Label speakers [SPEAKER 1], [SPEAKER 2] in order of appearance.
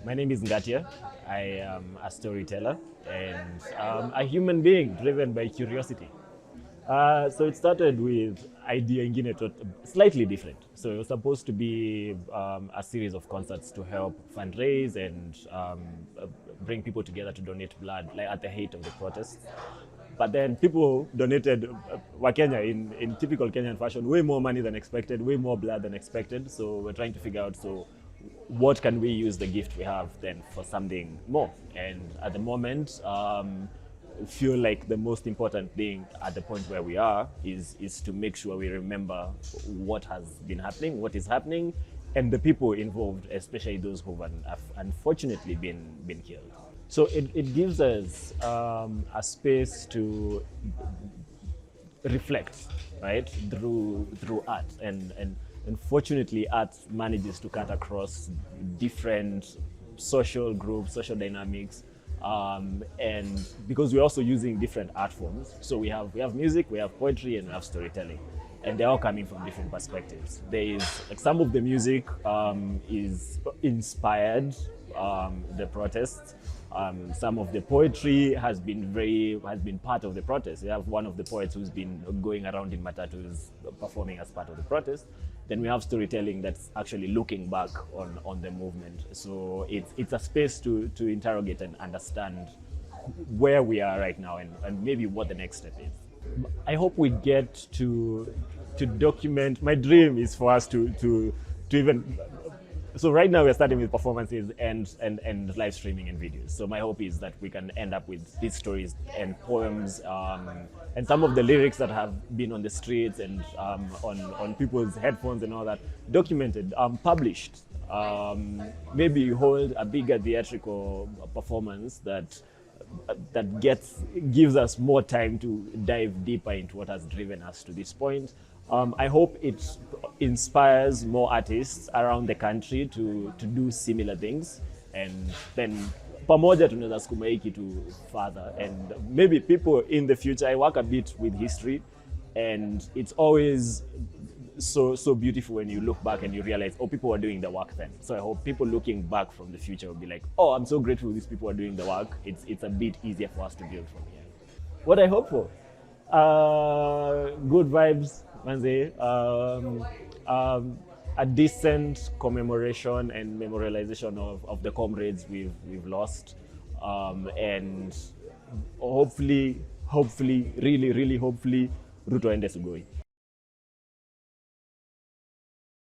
[SPEAKER 1] My name is Ngartia. I am a storyteller and a human being driven by curiosity. So it started with idea ingine slightly different. So it was supposed to be a series of concerts to help fundraise and bring people together to donate blood, like at the height of the protests. But then people donated Wakenya in typical Kenyan fashion, way more money than expected, way more blood than expected. So we're trying to figure out, so what can we use the gift we have then for something more? And at the moment, feel like the most important thing at the point where we are is to make sure we remember what has been happening, what is happening, and the people involved, especially those who have unfortunately been killed. So it gives us a space to reflect, right, through art, and fortunately art manages to cut across different social groups, social dynamics, and because we're also using different art forms. So we have music, we have poetry, and we have storytelling, and they're all coming from different perspectives. There is like some of the music is inspired the protests. Some of the poetry has been part of the protest. We have one of the poets who's been going around in matatus performing as part of the protest. Then we have storytelling that's actually looking back on the movement. So it's a space to interrogate and understand where we are right now and maybe what the next step is. I hope we get to document. My dream is for us to even. So right now we're starting with performances and live streaming and videos. So my hope is that we can end up with these stories and poems and some of the lyrics that have been on the streets and on people's headphones and all that, documented, published. Maybe hold a bigger theatrical performance that gives us more time to dive deeper into what has driven us to this point. I hope it inspires more artists around the country to do similar things, and then pamoja tunaweza sukuma hiki to further. And maybe people in the future, I work a bit with history, and it's always so beautiful when you look back and you realize, oh, people were doing the work then. So I hope people looking back from the future will be like, oh, I'm so grateful these people are doing the work. It's a bit easier for us to build from here. What I hope for? Good vibes, manze. A decent commemoration and memorialization of the comrades we've lost, and hopefully, really hopefully, Ruto ende Sugoi.